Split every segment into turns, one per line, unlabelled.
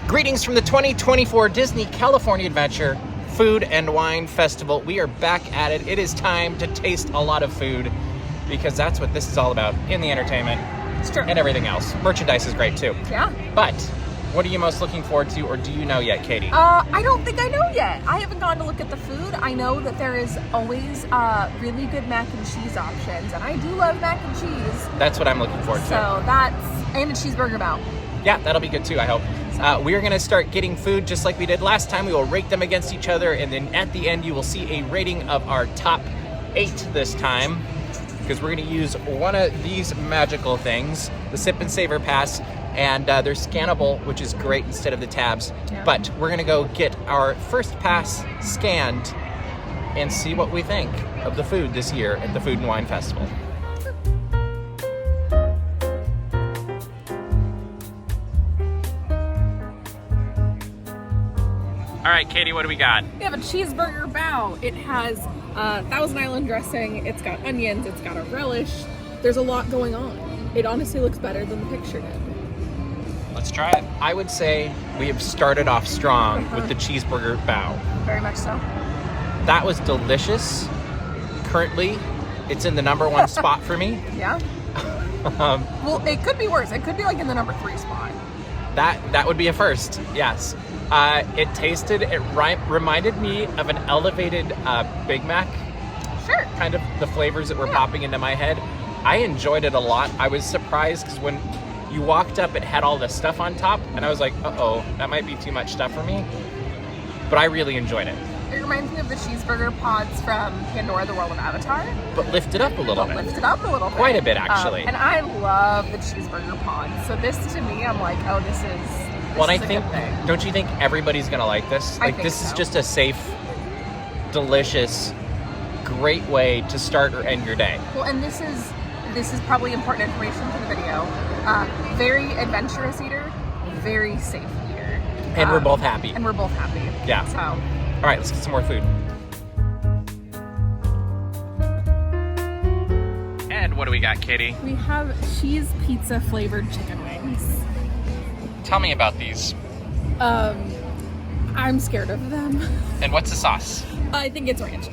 Greetings from the 2024 Disney California Adventure Food and Wine Festival. We are back at it. It is time to taste a lot of food because that's what this is all about in the entertainment and everything else. Merchandise is great too.
Yeah.
But what are you most looking forward to, or do you know yet, Katie?
I don't think I know yet. I haven't gone to look at the food. I know that there is always really good mac and cheese options, and I do love mac and cheese.
That's what I'm looking forward to.
So and a cheeseburger bow.
Yeah, that'll be good too, I hope. We are going to start getting food just like we did last time. We will rate them against each other, and then at the end you will see a rating of our top 8 this time, because we're going to use one of these magical things, the Sip and Savor Pass, and they're scannable, which is great instead of the tabs. Yeah. But we're going to go get our first pass scanned and see what we think of the food this year at the Food and Wine Festival. All right, Katie, what do we got?
We have a cheeseburger bow. It has Thousand Island dressing. It's got onions. It's got a relish. There's a lot going on. It honestly looks better than the picture did.
Let's try it. I would say we have started off strong with the cheeseburger bow.
Very much so.
That was delicious. Currently, it's in the number 1 spot for me.
Yeah. Well, it could be worse. It could be like in the number 3 spot.
That would be a first, yes. It reminded me of an elevated Big Mac.
Sure.
Kind of the flavors that were popping into my head. I enjoyed it a lot. I was surprised because when you walked up, it had all the stuff on top, and I was like, uh-oh, that might be too much stuff for me. But I really enjoyed it.
It reminds me of the cheeseburger pods from Pandora, the World of Avatar.
But lifted up a little bit.
Lifted up a little bit.
Quite a bit, actually.
And I love the cheeseburger pods. So this, to me, I'm like, oh, this is
well, I think, don't you think everybody's going to like this? Like, this is just a safe, delicious, great way to start or end your day.
Well, and this is probably important information for the video. Very adventurous eater, very safe eater.
And we're both happy.
Yeah. So.
All right, let's get some more food. And what do we got, Katie?
We have cheese pizza flavored chicken wings.
Tell me about these.
I'm scared of them.
And what's the sauce?
I think it's ranch.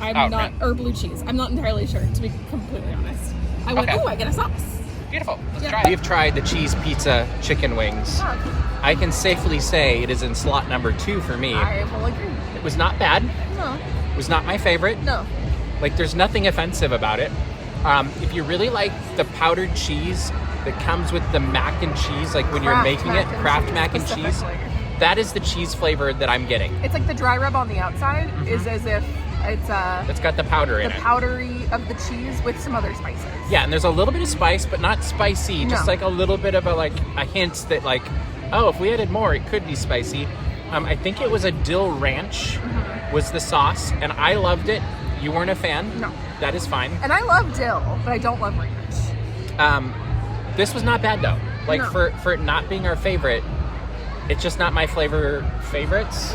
Or blue cheese. I'm not entirely sure, to be completely honest. I went, oh, I get a sauce.
Beautiful. Let's try it. We've tried the cheese pizza chicken wings. I can safely say it is in slot number 2 for me.
I will agree.
It was not bad.
No.
It was not my favorite.
No.
Like, there's nothing offensive about it. If you really like the powdered cheese that comes with the mac and cheese, like when you're making it, Kraft mac and cheese, that is the cheese flavor that I'm getting.
It's like the dry rub on the outside is as if it's
got the powder in it.
The powdery of the cheese with some other spices.
Yeah, and there's a little bit of spice, but not spicy. Just like a little bit of a hint that like, oh, if we added more, it could be spicy. I think it was a dill ranch was the sauce, and I loved it. You weren't a fan?
No.
That is fine.
And I love dill, but I don't love ranch.
This was not bad though. Like for it not being our favorite, it's just not my favorites.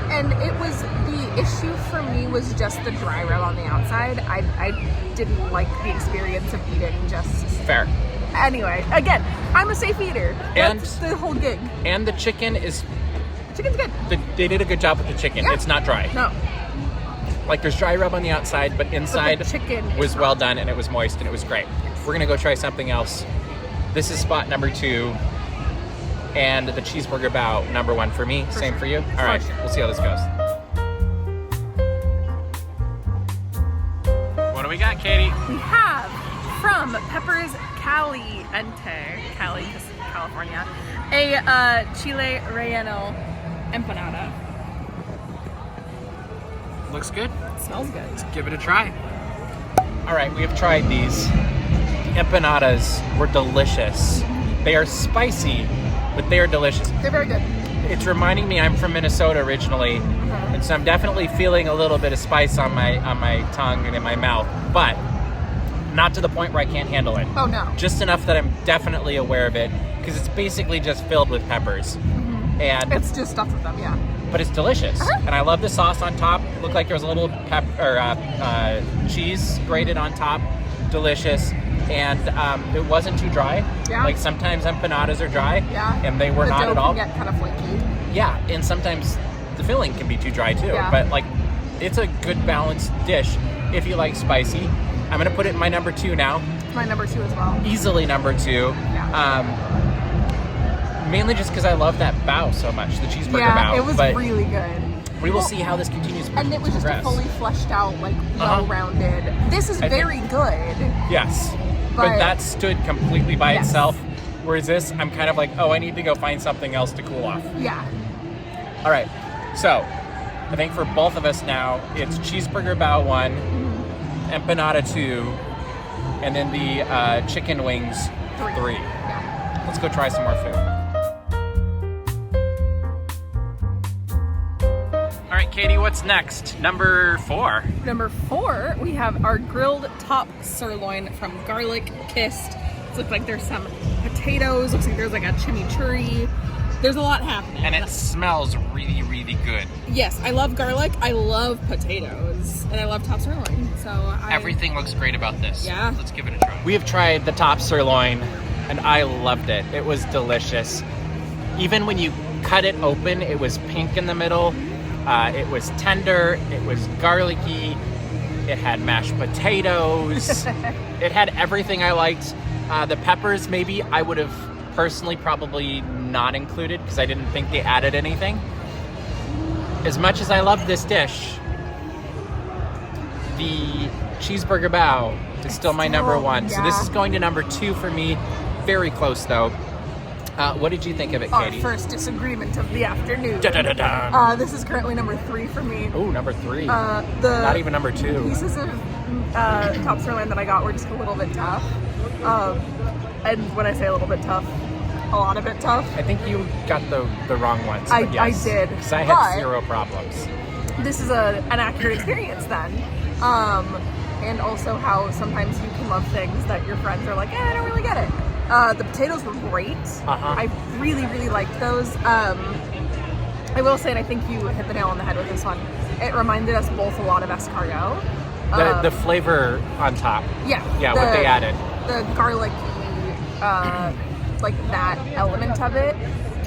And
it was, the issue for me was just the dry rub on the outside. I didn't like the experience of eating just...
Fair.
Anyway, again, I'm a safe eater. That's the whole gig.
And the chicken is...
Chicken's good.
They did a good job with the chicken.
Yeah.
It's not dry.
No.
Like, there's dry rub on the outside, but inside was well done, and it was moist, and it was great. We're going to go try something else. This is spot number 2. And the cheeseburger bow, number 1 for me. Same for you? All right, we'll see how this goes. What do we got, Katie?
We have from Pepper's Caliente, Cali, California, a chile relleno empanada.
Looks good.
Smells good.
Let's give it a try. All right, we have tried these. Empanadas were delicious. They are spicy, but they are delicious.
They're very good.
It's reminding me I'm from Minnesota originally, and so I'm definitely feeling a little bit of spice on my tongue and in my mouth, but not to the point where I can't handle it.
Oh no.
Just enough that I'm definitely aware of it, because it's basically just filled with peppers. And
it's just stuffed with them, yeah.
But it's delicious, and I love the sauce on top. It looked like there was a little cheese grated on top. Delicious. And it wasn't too dry.
Yeah.
Like sometimes empanadas are dry.
Yeah.
And they were not at all.
The dough can get kind of flaky.
Yeah, and sometimes the filling can be too dry too.
Yeah.
But like, it's a good balanced dish if you like spicy. I'm gonna put it in my number 2 now.
My number 2 as well.
Easily number 2.
Yeah.
Mainly just because I love that bow so much, the cheeseburger bow.
Yeah, it was
but
really good.
we will see how this continues.
And it was just a fully fleshed out, like well-rounded. This is very good.
Yes, but that stood completely by
Yes.
itself. Whereas this, I'm kind of like, oh, I need to go find something else to cool off.
Yeah.
All right, so I think for both of us now, it's cheeseburger bow 1, empanada 2, and then the chicken wings 3.
Yeah.
Let's go try some more food. All right, Katie, what's next? Number 4.
Number 4, we have our grilled top sirloin from Garlic Kissed. It looks like there's some potatoes. Looks like there's like a chimichurri. There's a lot happening.
And it smells really, really good.
Yes, I love garlic. I love potatoes, and I love top sirloin. So
Everything looks great about this.
Yeah.
Let's give it a try. We have tried the top sirloin, and I loved it. It was delicious. Even when you cut it open, it was pink in the middle. It was tender. It was garlicky. It had mashed potatoes. It had everything I liked. The peppers, maybe I would have personally probably not included because I didn't think they added anything. As much as I love this dish, the cheeseburger bow is still my number 1. So this is going to number 2 for me. Very close though. What did you think of it, Katie?
Our first disagreement of the afternoon.
Da-da-da-da.
This is currently number 3 for me.
Oh, number 3.
The
Not even number 2.
pieces of top sirloin that I got were just a little bit tough. And when I say a little bit tough, a lot of it tough.
I think you got the wrong ones.
I
but yes,
did.
Because I had
But
0 problems.
this is an accurate experience then. And also how sometimes you can love things that your friends are like, I don't really get it. The potatoes were great. I really, really liked those. I will say, and I think you hit the nail on the head with this one, it reminded us both a lot of escargot.
The flavor on top.
Yeah.
Yeah, what they added.
The garlicky, like that element of it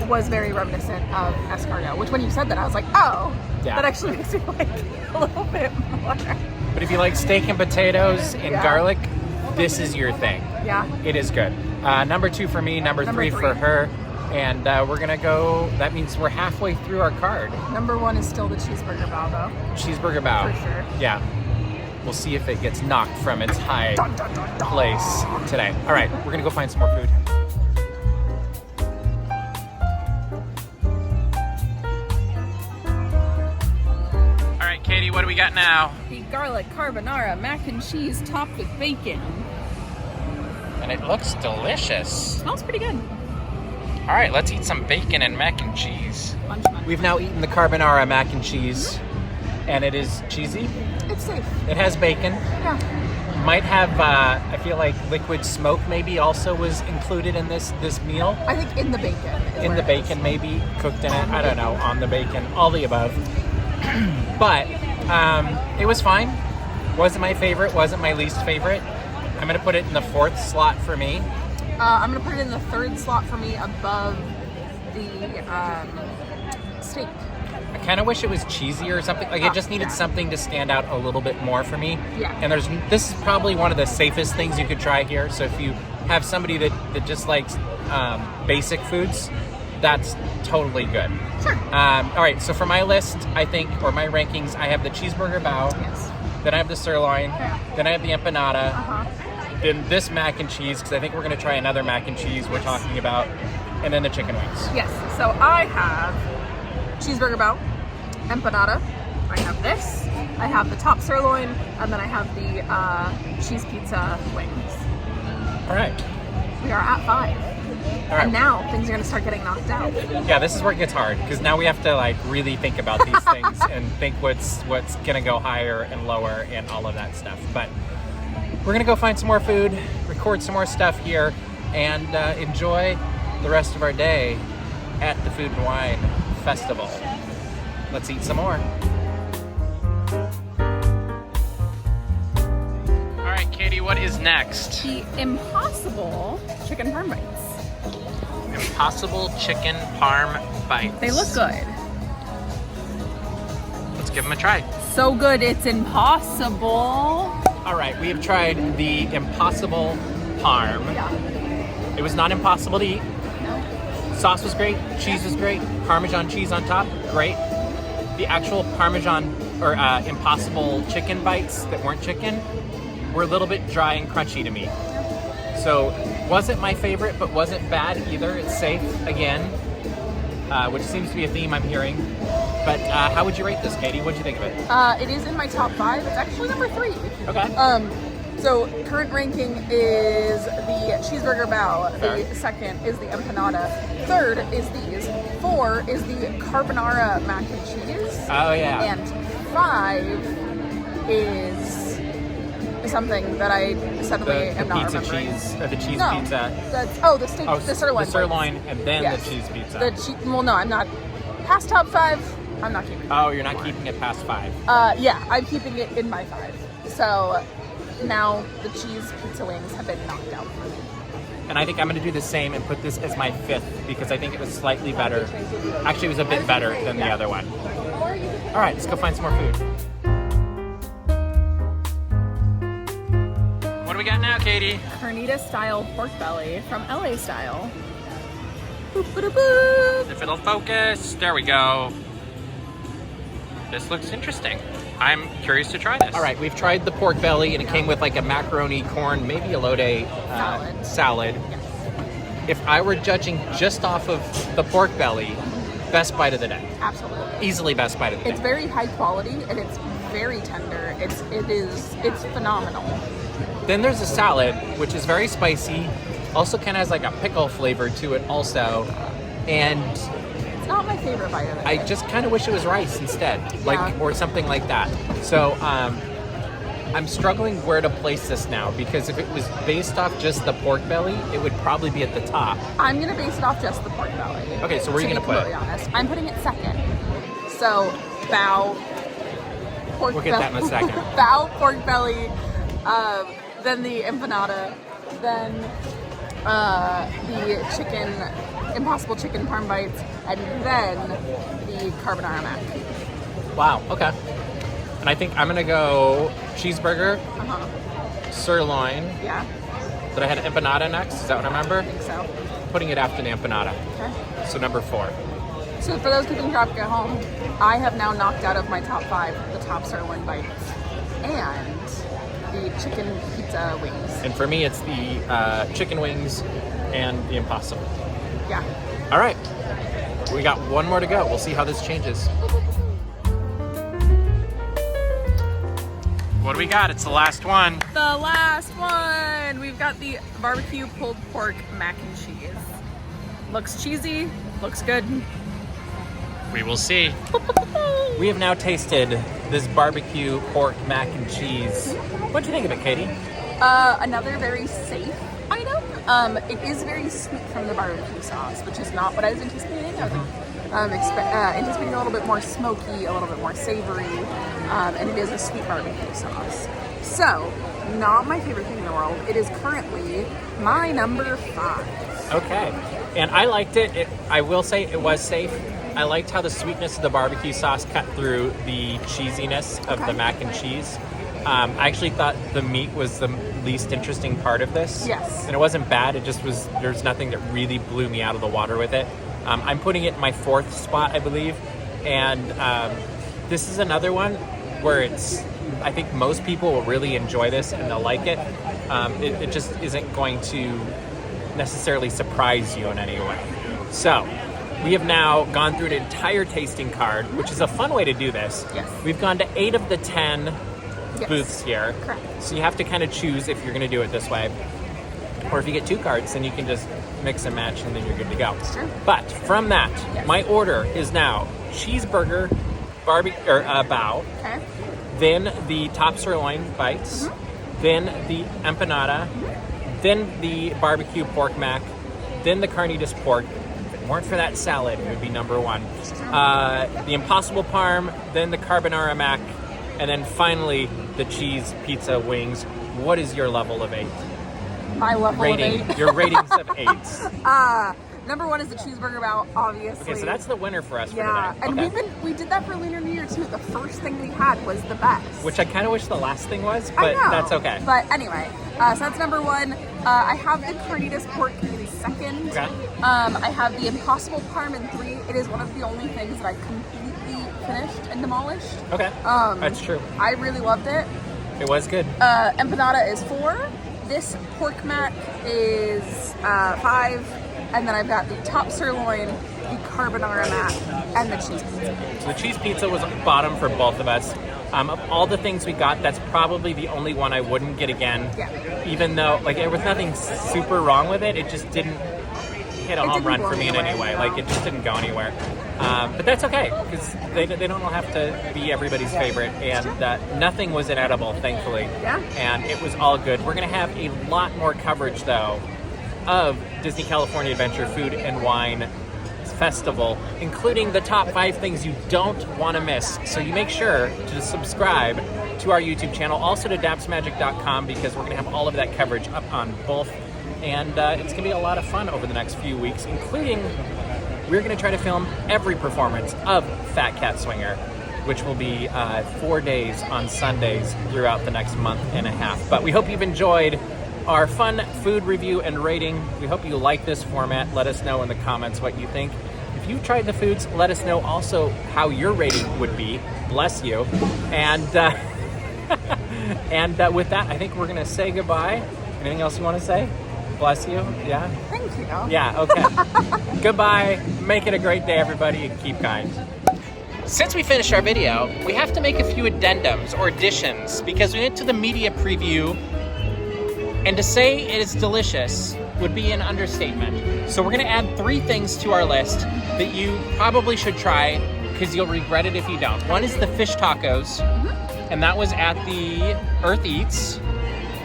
was very reminiscent of escargot, which when you said that, I was like, oh, that actually makes me like a little bit more.
But if you like steak and potatoes and garlic, this is your thing.
Yeah.
It is good. Number 2 for me, number 3 for her. And we're going to go, that means we're halfway through our card.
Number 1 is still the cheeseburger bow, though.
Cheeseburger bow.
For sure.
Yeah. We'll see if it gets knocked from its high place today. All right, we're going to go find some more food. All right, Katie, what do we got now?
The garlic carbonara mac and cheese topped with bacon.
And it looks delicious.
Smells pretty good.
All right, let's eat some bacon and mac and cheese.
Munch.
We've now eaten the carbonara mac and cheese, and it is cheesy.
It's safe.
It has bacon.
Yeah.
Might have, I feel like liquid smoke maybe also was included in this meal.
I think in the bacon.
In the bacon, maybe cooked in it. I don't know. On the bacon, all the above. But it was fine. Wasn't my favorite. Wasn't my least favorite. I'm gonna put it in the 4th slot for me.
I'm gonna put it in the 3rd slot for me, above the steak.
I kind of wish it was cheesier or something. Like it just needed something to stand out a little bit more for me.
Yeah.
And this is probably one of the safest things you could try here. So if you have somebody that just likes basic foods, that's totally good.
Sure.
All right. So for my list, I think, or my rankings, I have the cheeseburger bow.
Yes.
Then I have the sirloin.
Yeah.
Then I have the empanada. Then this mac and cheese, because I think we're going to try another mac and cheese we're talking about. And then the chicken wings.
Yes. So I have cheeseburger bow, empanada. I have this. I have the top sirloin, and then I have the cheese pizza wings.
All right.
We are at 5.
All right.
And now things are going to start getting knocked out.
Yeah, this is where it gets hard because now we have to like really think about these things and think what's gonna go higher and lower and all of that stuff. But we're gonna go find some more food, record some more stuff here, and enjoy the rest of our day at the Food and Wine Festival. Let's eat some more. All right, Katie, what is next?
The impossible chicken parm bites.
Impossible Chicken Parm Bites.
They look good.
Let's give them a try.
So good, it's impossible.
All right, we have tried the Impossible Parm.
Yeah.
It was not impossible to eat.
No.
Sauce was great, cheese was great, Parmesan cheese on top, great. The actual Parmesan or Impossible chicken bites that weren't chicken were a little bit dry and crunchy to me. So wasn't my favorite, but wasn't bad either. It's safe again, which seems to be a theme I'm hearing. But how would you rate this, Katie? What'd you think of it?
It is in my top 5. It's actually number 3.
Okay.
So current ranking is the Cheeseburger Bow.
Fair.
The second is the Empanada. Third is these. 4 is the Carbonara Mac and Cheese.
Oh yeah.
And 5 is something that I suddenly am not
pizza
remembering.
cheese, the cheese
No,
pizza.
the steak, the sirloin.
The sirloin, and then
Yes.
the cheese pizza.
Well, no, I'm not. Past top 5, I'm not keeping it.
Oh, you're not keeping it past 5.
Yeah, I'm keeping it in my 5. So now the cheese pizza wings have been knocked out for me.
And I think I'm going to do the same and put this as my 5th because I think it was slightly better. Actually, it was a bit better than the other one. All right, let's go find some more food. What do we got now, Katie?
Carnitas style pork belly from LA style. Boop, boop, boop.
If it'll focus, there we go. This looks interesting. I'm curious to try this. All right, we've tried the pork belly, and it came with like a macaroni, corn, maybe a lode salad.
Yes.
If I were judging just off of the pork belly, best bite of the day.
Absolutely.
Easily best bite of the day.
It's very high quality and it's very tender. It's phenomenal.
Then there's a salad, which is very spicy. Also kind of has like a pickle flavor to it also. And
It's not my favorite bite of it.
I just kind of wish it was rice instead,
Yeah.
or something like that. So I'm struggling where to place this now because if it was based off just the pork belly, it would probably be at the top.
I'm gonna base it off just the pork belly.
Okay, so where are you
to
gonna put
be
it?
completely honest, I'm putting it second. So bow, pork
We'll get that in a second.
Bow, pork belly, then the empanada, then the Impossible Chicken Parm Bites, and then the Carbonara Mac.
Wow, okay. And I think I'm gonna go cheeseburger, sirloin.
Yeah,
But I had empanada next, is that what I remember?
I think so.
Putting it after the empanada.
Okay.
So number 4.
So for those keeping track at home, I have now knocked out of my top 5 the top sirloin bites and the chicken pizza wings.
And for me, it's the chicken wings and the Impossible.
Yeah.
All right, we got one more to go. We'll see how this changes. What do we got? It's the last one.
The last one! We've got the barbecue pulled pork mac and cheese. Looks cheesy, looks good.
We will see. We have now tasted this barbecue pork mac and cheese. What'd you think of it, Katie?
Another very safe item. It is very sweet from the barbecue sauce, which is not what I was anticipating. I was anticipating a little bit more smoky, a little bit more savory, and it is a sweet barbecue sauce. So, not my favorite thing in the world. It is currently my number 5.
Okay, and I liked it. I will say it was safe. I liked how the sweetness of the barbecue sauce cut through the cheesiness of the mac and cheese. I actually thought the meat was the least interesting part of this.
Yes.
And it wasn't bad, it just was, there's nothing that really blew me out of the water with it. I'm putting it in my 4th spot, I believe. And this is another one where I think most people will really enjoy this and they'll like it. It just isn't going to necessarily surprise you in any way. So, we have now gone through an entire tasting card, which is a fun way to do this.
Yes.
We've gone to 8 of the 10 booths here.
Correct.
So you have to kind of choose if you're going to do it this way. Or if you get 2 cards, then you can just mix and match and then you're good to go.
Sure.
But from that, my order is now cheeseburger, bow,
Okay.
then the top sirloin bites, then the empanada, then the barbecue pork mac, then the carnitas pork. If it weren't for that salad, it would be number 1. The Impossible Parm, then the Carbonara Mac, and then finally the cheese pizza wings. What is your level of 8?
My level
Rating,
of 8.
your ratings of 8s.
number one is the Cheeseburger Bow, obviously.
Okay, so that's the winner for us for
yeah,
today.
and
Okay.
we did that for Lunar New Year too. The first thing we had was the best.
Which I kind of wish the last thing was,
I
but
know,
that's okay.
But anyway, so that's number one. I have the Carnitas pork in second.
Okay.
I have the Impossible Parm in 3. It is one of the only things that I completely finished and demolished.
Okay, that's true.
I really loved it.
It was good.
Empanada is 4. This pork mac is 5. And then I've got the top sirloin, the Carbonara Mac, and the cheese pizza.
So the cheese pizza was bottom for both of us. Of all the things we got, that's probably the only one I wouldn't get again.
Yeah.
Even though, like, there was nothing super wrong with it, it just didn't hit a home run for me in any way. Like, it just didn't go anywhere. But that's okay, because they don't have to be everybody's favorite, and nothing was inedible, thankfully.
Yeah.
And it was all good. We're going to have a lot more coverage, though, of Disney California Adventure Food and Wine Festival, including the top 5 things you don't want to miss. So you make sure to subscribe to our YouTube channel, also to dapsmagic.com, because we're going to have all of that coverage up on both. And it's going to be a lot of fun over the next few weeks, including we're going to try to film every performance of Fat Cat Swinger, which will be 4 days on Sundays throughout the next month and a half. But we hope you've enjoyed our fun food review and rating. We hope you like this format. Let us know in the comments what you think. If you've tried the foods, let us know also how your rating would be. Bless you. And with that, I think we're going to say goodbye. Anything else you want to say? Bless you. Yeah?
Thank you.
Yeah, okay. Goodbye. Make it a great day, everybody, and keep kind. Since we finished our video, we have to make a few addendums or additions because we went to the media preview, and to say it is delicious would be an understatement. So we're gonna add 3 things to our list that you probably should try because you'll regret it if you don't. One is the fish tacos, and that was at the Earth Eats.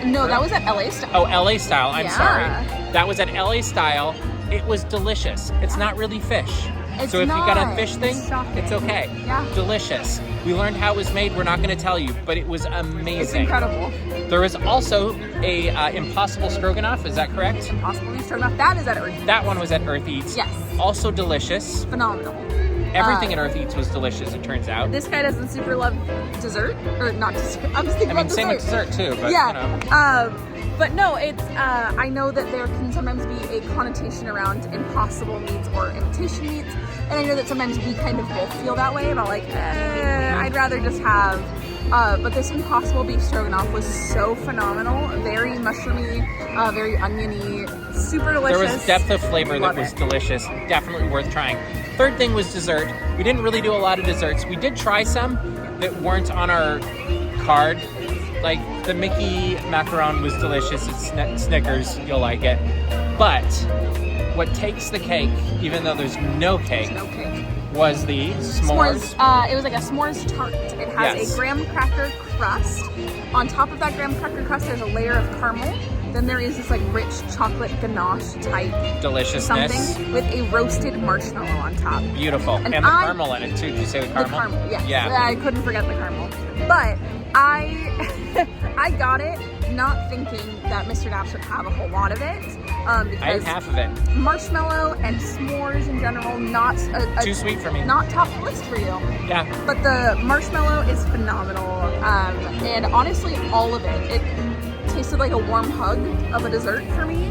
No, that was at LA Style.
Oh, LA Style, I'm
Yeah.
sorry. That was at LA Style. It was delicious. It's not really fish.
It's
so if you got a
not.
fish thing,
It's shocking.
it's okay.
Yeah.
Delicious. We learned how it was made. We're not going to tell you, but it was amazing.
It's incredible.
There was also a Impossible Stroganoff. Is that correct?
Impossible beef stroganoff. That is at Earth.
That one was at Earth Eats.
Yes.
Also delicious.
Phenomenal.
Everything at Earth Eats was delicious, it turns out.
This guy doesn't super love dessert, or not dessert. I'm just thinking
I mean,
about
same with
dessert.
dessert too, but
Yeah.
you know.
But no, it's. I know that there can sometimes be a connotation around impossible meats or imitation meats, and I know that sometimes we kind of both feel that way about like, I'd rather just have. But this Impossible beef stroganoff was so phenomenal, very mushroomy, very oniony, super delicious.
There was depth of flavor
Love
that was
it.
delicious, definitely worth trying. Third thing was dessert. We didn't really do a lot of desserts. We did try some that weren't on our card. Like the Mickey macaron was delicious. It's Snickers, you'll like it. But what takes the cake, even though there's no cake,
No cake.
was the s'mores.
It was like a s'mores tart. It has
Yes.
a graham cracker crust. On top of that graham cracker crust, there's a layer of caramel. Then there is this like rich chocolate ganache type
Deliciousness.
something with a roasted marshmallow on top.
Beautiful. And the caramel in it too. Did you say the caramel?
The caramel, yes.
Yeah.
I couldn't forget the caramel. But I got it not thinking that Mr. Daps would have a whole lot of it. Because
I ate half of it.
marshmallow and s'mores in general, not
Too sweet for me.
not top of the list for you.
Yeah.
But the marshmallow is phenomenal. And honestly, all of it tasted like a warm hug of a dessert for me.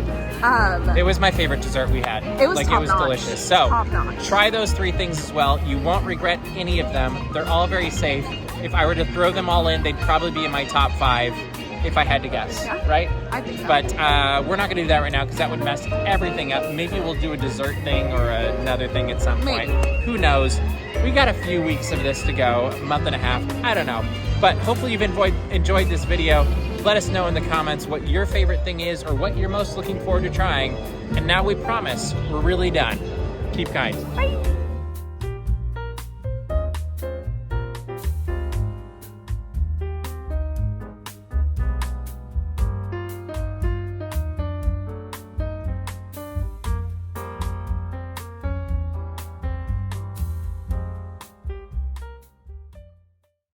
It was my favorite dessert we had.
It was
like
top
it was
notch.
delicious. So
Top notch.
try those 3 things as well. You won't regret any of them. They're all very safe. If I were to throw them all in, they'd probably be in my top 5 if I had to guess.
Yeah,
right?
I think so.
But we're not going to do that right now because that would mess everything up. Maybe we'll do a dessert thing or another thing at some point.
Maybe.
Who knows? We got a few weeks of this to go, a month and a half. I don't know. But hopefully you've enjoyed this video. Let us know in the comments what your favorite thing is or what you're most looking forward to trying. And now we promise we're really done. Keep kind.
Bye.